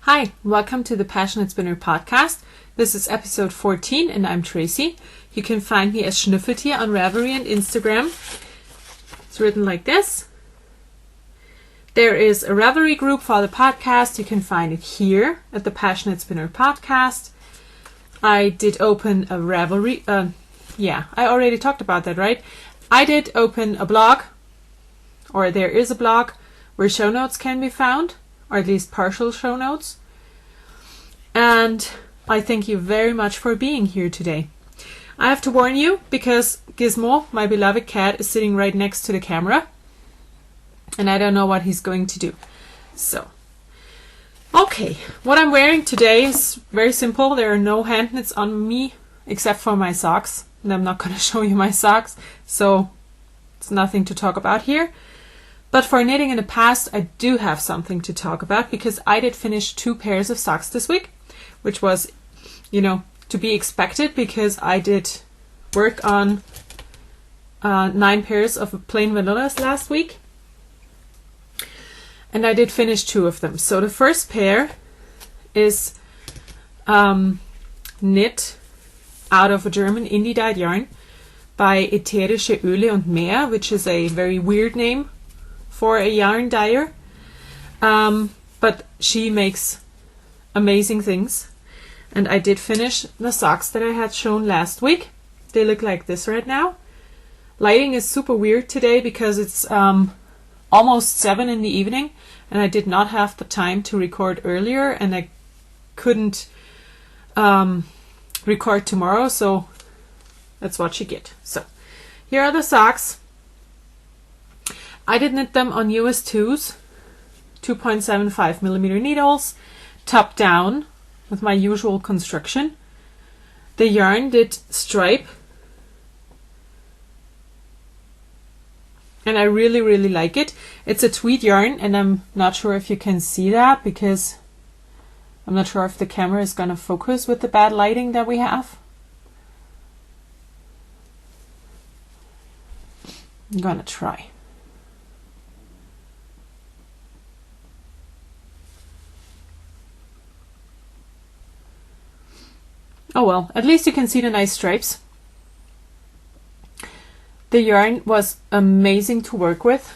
Hi, welcome to the Passionate Spinner podcast. This is episode 14 and I'm Tracy. You can find me as Schnüffeltier on Ravelry and Instagram. It's written like this. There is a Ravelry group for the podcast. You can find it here at the Passionate Spinner podcast. I did open a Ravelry. I already talked about that, right? I did open a blog, or there is a blog where show notes can be found, or at least partial show notes. And I thank you very much for being here today. I have to warn you because Gizmo, my beloved cat, is sitting right next to the camera. And I don't know what he's going to do. So, okay. What I'm wearing today is very simple. There are no hand knits on me except for my socks. And I'm not going to show you my socks. So, it's nothing to talk about here. But for knitting in the past, I do have something to talk about because I did finish 2 pairs of socks this week, which was, to be expected because I did work on 9 pairs of plain vanillas last week. And I did finish 2 of them. So the first pair is knit out of a German indie-dyed yarn by Ätherische Öle und Meer, which is a very weird name for a yarn dyer, but she makes amazing things. And I did finish the socks that I had shown last week. They look like this right now. Lighting is super weird today because it's almost 7 in the evening and I did not have the time to record earlier and I couldn't record tomorrow, so that's what you get. So here are the socks. I did knit them on US 2s, 2.75 millimeter needles, top down with my usual construction. The yarn did stripe. And I really, really like it. It's a tweed yarn and I'm not sure if you can see that because I'm not sure if the camera is going to focus with the bad lighting that we have. I'm going to try. Oh well, at least you can see the nice stripes. The yarn was amazing to work with.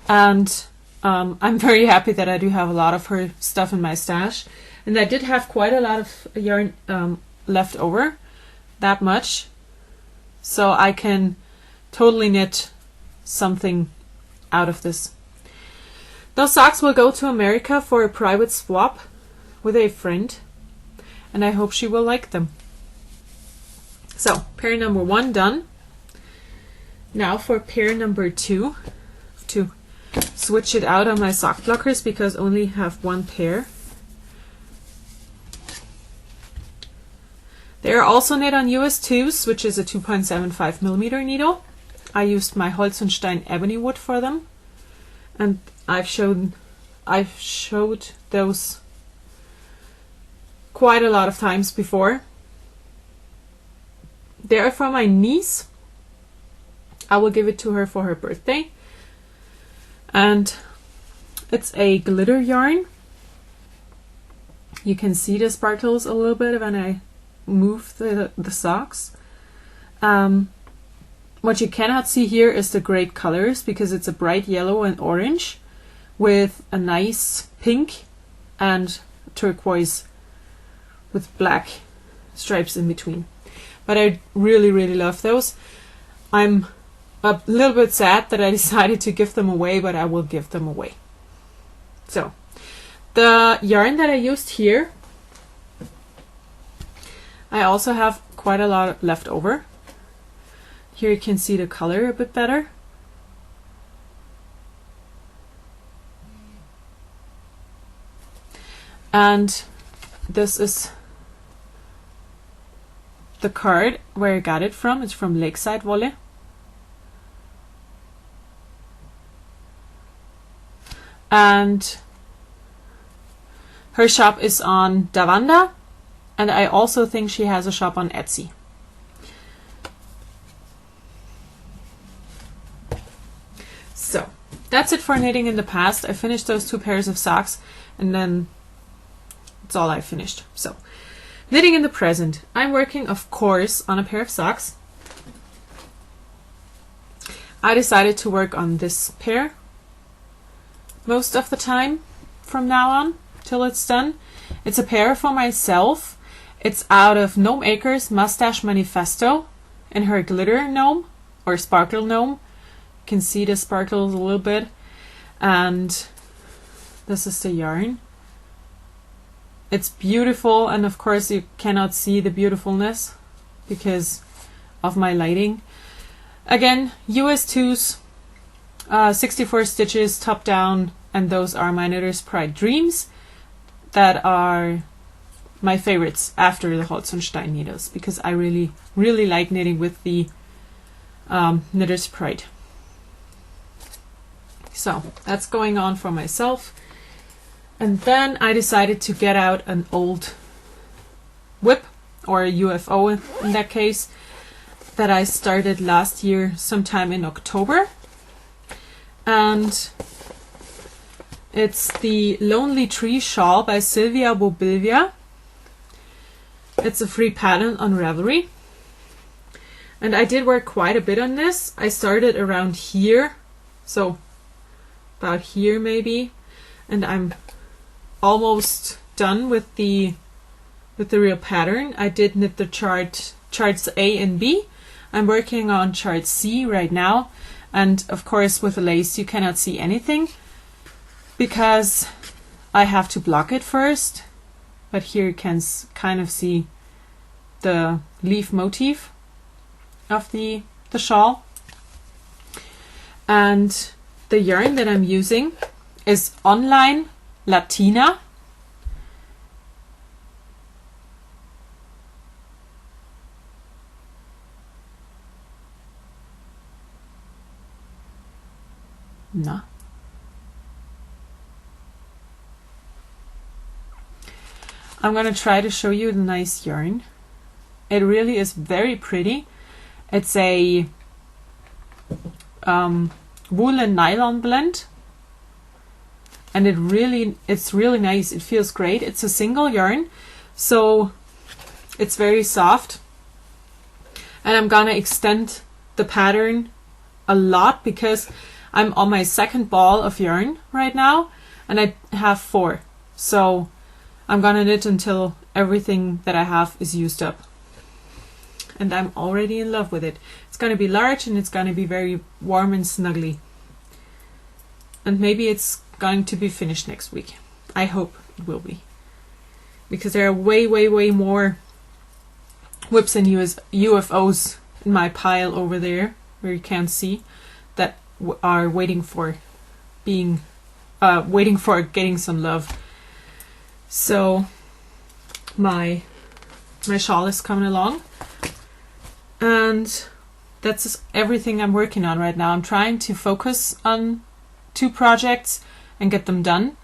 And I'm very happy that I do have a lot of her stuff in my stash. And I did have quite a lot of yarn left over. That much. So I can totally knit something out of this. Those socks will go to America for a private swap with a friend. And I hope she will like them. So, pair number 1 done. Now for pair number 2, to switch it out on my sock blockers because I only have 1 pair. They are also knit on US 2s, which is a 2.75 millimeter needle. I used my Holz und Stein ebony wood for them. And I've showed those quite a lot of times before. They are from my niece. I will give it to her for her birthday. And it's a glitter yarn. You can see the sparkles a little bit when I move the socks. What you cannot see here is the great colors because it's a bright yellow and orange with a nice pink and turquoise with black stripes in between. But I really, really love those. I'm a little bit sad that I decided to give them away, but I will give them away. So, the yarn that I used here, I also have quite a lot left over. Here you can see the color a bit better. And this is the card where I got it from. It's from Lakeside Wolle. And her shop is on Davanda. And I also think she has a shop on Etsy. So, that's it for knitting in the past. I finished those 2 pairs of socks and then That's all I finished. So, knitting in the present. I'm working, of course, on a pair of socks. I decided to work on this pair most of the time from now on till it's done. It's a pair for myself. It's out of Gnome Acres Mustache Manifesto in her glitter gnome or sparkle gnome. You can see the sparkles a little bit. And this is the yarn. It's beautiful, and of course you cannot see the beautifulness because of my lighting. Again, US 2s, 64 stitches top down, and those are my Knitter's Pride Dreams that are my favorites after the Holz und Stein needles, because I really like knitting with the Knitter's Pride. So that's going on for myself. And then I decided to get out an old whip, or a UFO in that case, that I started last year sometime in October. And it's the Lonely Tree Shawl by Sylvia Bobilvia. It's a free pattern on Ravelry. And I did work quite a bit on this. I started around here, so about here maybe, and I'm almost done with the real pattern. I did knit the charts A and B. I'm working on chart C right now, and of course with the lace you cannot see anything because I have to block it first, but here you can kind of see the leaf motif of the shawl. And the yarn that I'm using is Online Latina. No. I'm going to try to show you the nice yarn. It really is very pretty. It's a wool and nylon blend, and it's really nice. It feels great. It's a single yarn, so it's very soft, and I'm gonna extend the pattern a lot because I'm on my second ball of yarn right now, and I have 4, so I'm gonna knit until everything that I have is used up, and I'm already in love with it. It's going to be large, and it's going to be very warm and snuggly. And maybe it's going to be finished next week. I hope it will be. Because there are way more whips and UFOs in my pile over there, where you can't see, that are waiting for getting some love. So my shawl is coming along, and that's everything I'm working on right now. I'm trying to focus on 2 projects and get them done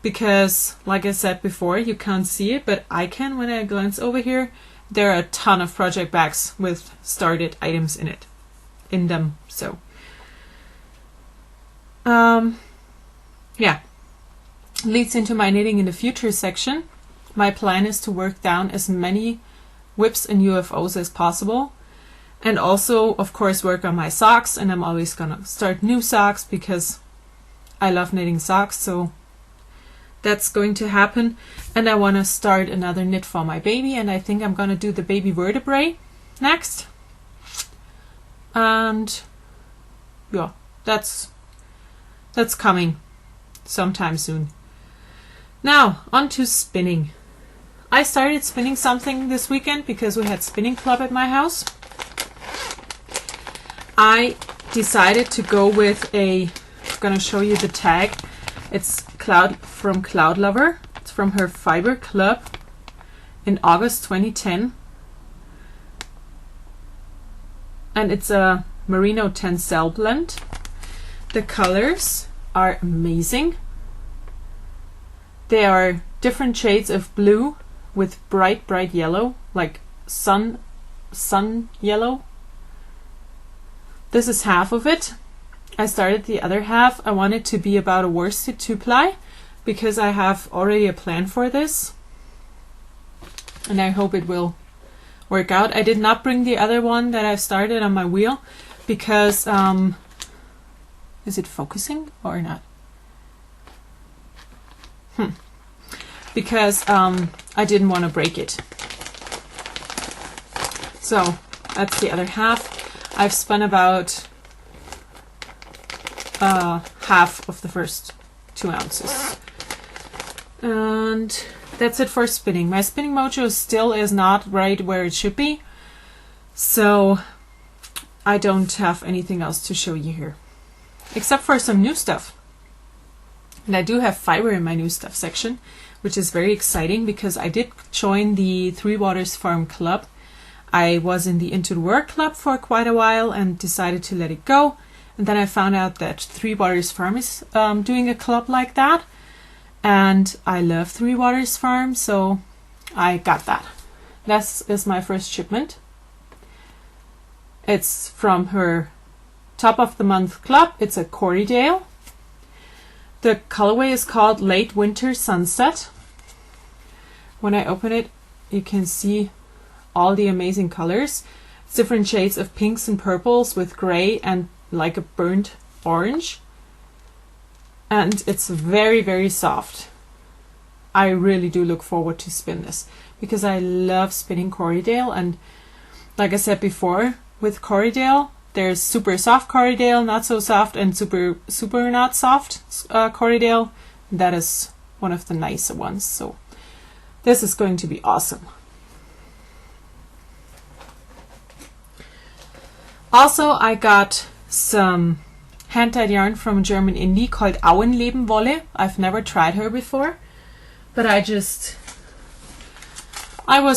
because, like I said before, you can't see it, but I can when I glance over here. There are a ton of project bags with started items in them. So yeah, leads into my knitting in the future section. My plan is to work down as many whips and UFOs as possible, and also of course work on my socks, and I'm always gonna start new socks because I love knitting socks, so that's going to happen. And I want to start another knit for my baby, and I think I'm gonna do the baby vertebrae next. And yeah, that's coming sometime soon. Now on to spinning. I started spinning something this weekend because we had spinning club at my house. I decided to go with I'm gonna show you the tag. It's from Cloud Lover. It's from her Fiber Club in August 2010. And it's a Merino Tencel blend. The colors are amazing. They are different shades of blue with bright yellow, like sun yellow. This is half of it. I started the other half. I want it to be about a worsted 2-ply because I have already a plan for this. and I hope it will work out. I did not bring the other one that I've started on my wheel because is it focusing or not? Because I didn't want to break it. So that's the other half. I've spun about half of the first 2 ounces. And that's it for spinning. My spinning mojo still is not right where it should be, so I don't have anything else to show you here, except for some new stuff. And I do have fiber in my new stuff section, which is very exciting because I did join the Three Waters Farm Club. I was in the Into the Work Club for quite a while and decided to let it go. And then I found out that Three Waters Farm is doing a club like that. And I love Three Waters Farm, so I got that. This is my first shipment. It's from her top of the month club. It's a Corriedale. The colorway is called Late Winter Sunset. When I open it, you can see all the amazing colors. It's different shades of pinks and purples with gray and like a burnt orange. And it's very, very soft. I really do look forward to spin this because I love spinning Corriedale. And like I said before, with Corriedale, there's super soft Corriedale, not so soft, and super not soft Corriedale. That is one of the nicer ones. So this is going to be awesome. Also, I got some hand-dyed yarn from a German indie called Auenlebenwolle. I've never tried her before, but I was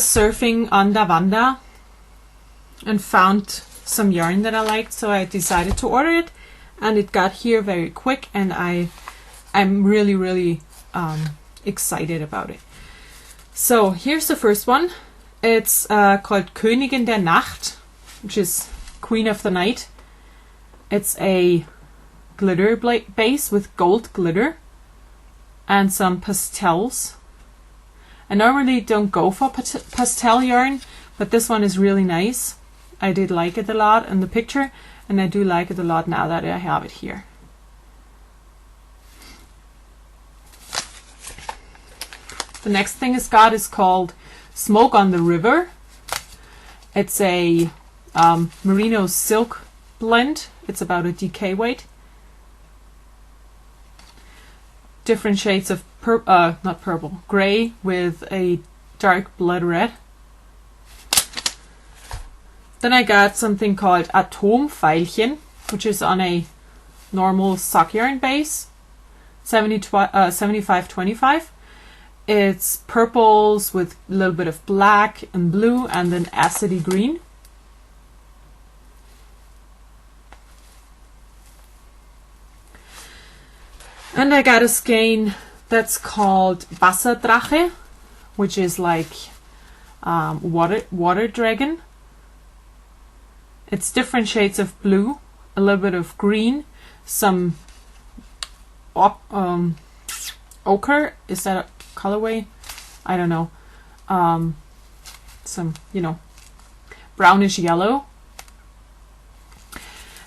surfing on Davanda and found some yarn that I liked, so I decided to order it, and it got here very quick, and I'm really excited about it. So here's the first one. It's called Königin der Nacht, which is Queen of the Night. It's a glitter base with gold glitter and some pastels. I normally don't go for pastel yarn, but this one is really nice. I did like it a lot in the picture, and I do like it a lot now that I have it here. The next thing it's got is called Smoke on the River. It's a merino silk blend. It's about a DK weight. Different shades of gray with a dark blood red. Then I got something called Atomveilchen, which is on a normal sock yarn base, 75-25. It's purples with a little bit of black and blue and then acidy green. And I got a skein that's called Wasserdrache, which is like water dragon. It's different shades of blue, a little bit of green, some ochre. Is that a colorway? I don't know. Some, brownish yellow.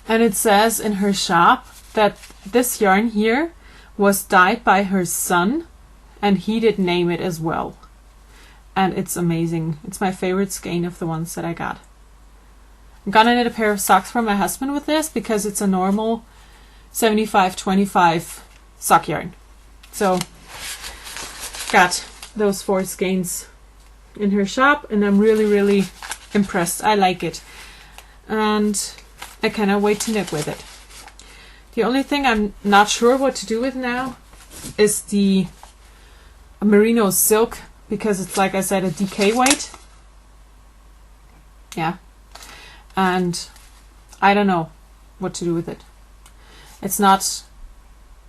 And it says in her shop that this yarn here was dyed by her son, and he did name it as well. And it's amazing. It's my favorite skein of the ones that I got. I'm gonna knit a pair of socks for my husband with this because it's a normal 75-25 sock yarn. So got those 4 skeins in her shop, and I'm really impressed. I like it, and I cannot wait to knit with it. The only thing I'm not sure what to do with now is the merino silk, because it's, like I said, a DK weight. Yeah. And I don't know what to do with it. It's not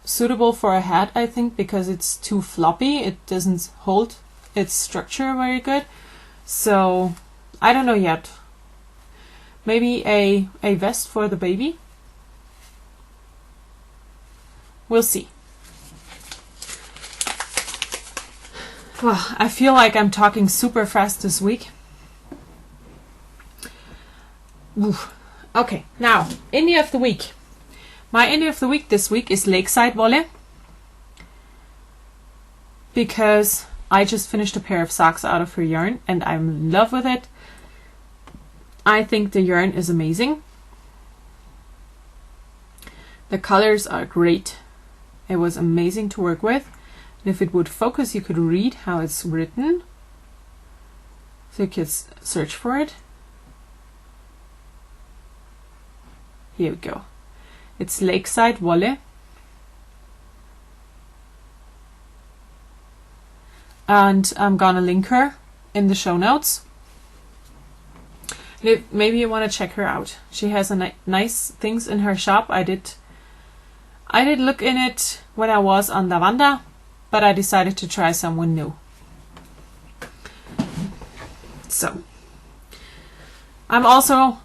suitable for a hat, I think, because it's too floppy. It doesn't hold its structure very good. So I don't know yet. Maybe a vest for the baby. We'll see. Well, I feel like I'm talking super fast this week. Oof. Okay, now, indie of the week. My indie of the week this week is Lakeside Wolle. Because I just finished a pair of socks out of her yarn and I'm in love with it. I think the yarn is amazing. The colors are great. It was amazing to work with. And if it would focus, you could read how it's written. So you could search for it. Here we go. It's Lakeside Wolle. And I'm gonna link her in the show notes. Maybe you want to check her out. She has a nice things in her shop. I did look in it when I was on Lavanda, but I decided to try someone new. So I'm also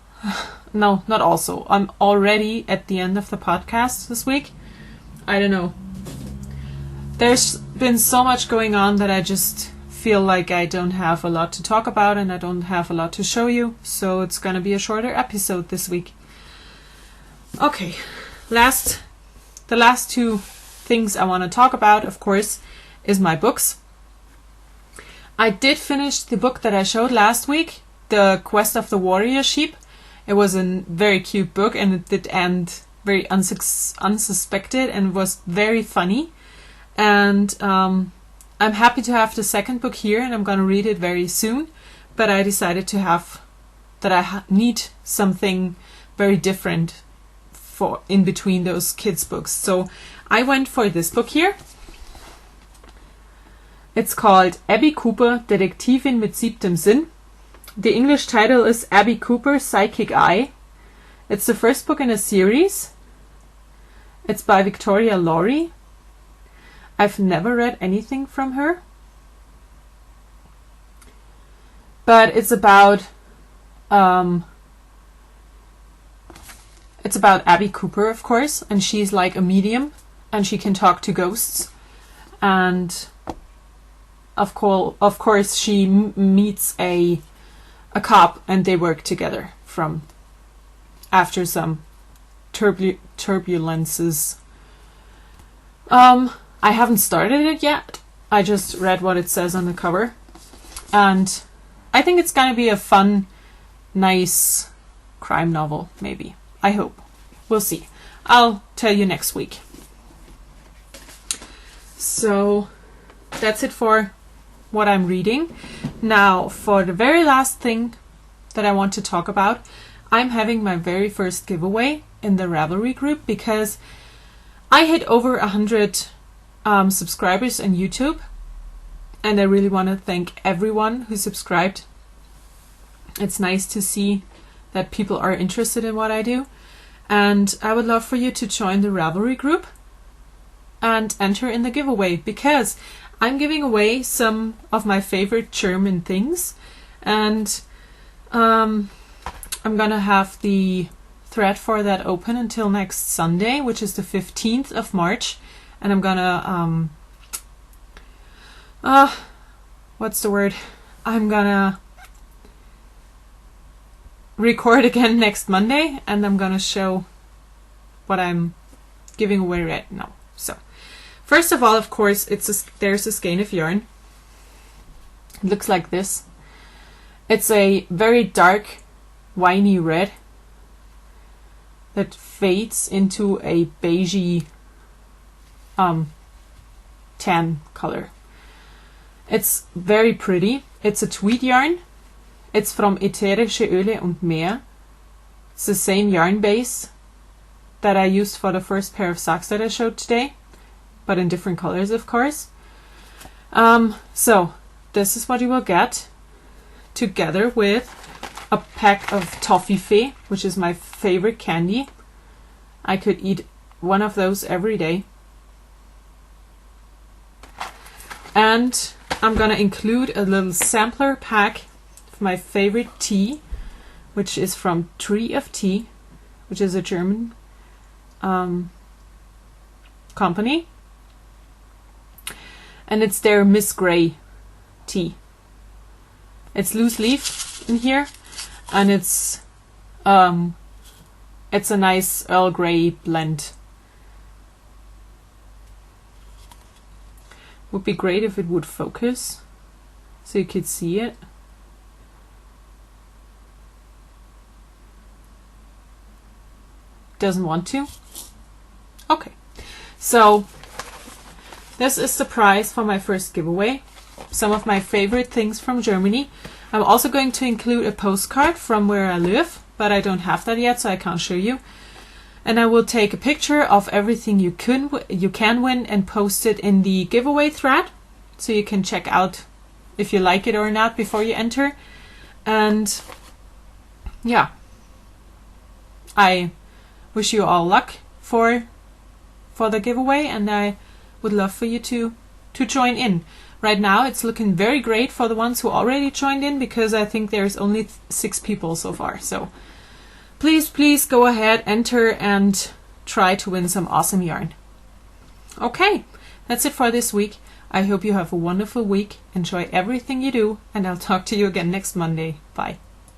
no, not also. I'm already at the end of the podcast this week. I don't know. There's been so much going on that I just feel like I don't have a lot to talk about and I don't have a lot to show you. So it's going to be a shorter episode this week. Okay, the last two things I want to talk about, of course, is my books. I did finish the book that I showed last week, The Quest of the Warrior Sheep. It was a very cute book and it did end very unsuspected and was very funny. And I'm happy to have the second book here and I'm going to read it very soon. But I decided to have that I need something very different for in between those kids' books. So I went for this book here. It's called Abby Cooper, Detektivin mit siebtem Sinn. The English title is Abby Cooper, Psychic Eye. It's the first book in a series. It's by Victoria Laurie. I've never read anything from her. But it's about Abby Cooper, of course, and she's like a medium and she can talk to ghosts. And of course she meets a cop and they work together from after some turbulences. I haven't started it yet. I just read what it says on the cover. And I think it's going to be a fun, nice crime novel, maybe. I hope. We'll see. I'll tell you next week. So that's it for what I'm reading. Now, for the very last thing that I want to talk about, I'm having my very first giveaway in the Ravelry group because I hit over 100 subscribers on YouTube, and I really want to thank everyone who subscribed. It's nice to see that people are interested in what I do, and I would love for you to join the Ravelry group and enter in the giveaway because I'm giving away some of my favorite German things, and I'm gonna have the thread for that open until next Sunday, which is the 15th of March. And I'm gonna, I'm gonna record again next Monday and I'm gonna show what I'm giving away right now. So, first of all, of course, there's a skein of yarn. It looks like this. It's a very dark, winey red that fades into a beigey tan color. It's very pretty. It's a tweed yarn. It's from Ätherische Öle und Meer. It's the same yarn base that I used for the first pair of socks that I showed today, but in different colors, of course. So this is what you will get together with a pack of Toffifee, which is my favorite candy. I could eat one of those every day. And I'm gonna include a little sampler pack of my favorite tea, which is from Tree of Tea, which is a German company. And it's their Miss Grey tea. It's loose leaf in here, and it's a nice Earl Grey blend. Would be great if it would focus so you could see it. Doesn't want to? Okay. So this is the prize for my first giveaway. Some of my favorite things from Germany. I'm also going to include a postcard from where I live, but I don't have that yet, so I can't show you. And I will take a picture of everything you can win and post it in the giveaway thread, so you can check out if you like it or not before you enter. And yeah, I wish you all luck for the giveaway, and I would love for you to join in. Right now it's looking very great for the ones who already joined in, because I think there's only 6 people so far. So please go ahead, enter, and try to win some awesome yarn. Okay, that's it for this week. I hope you have a wonderful week. Enjoy everything you do, and I'll talk to you again next Monday. Bye.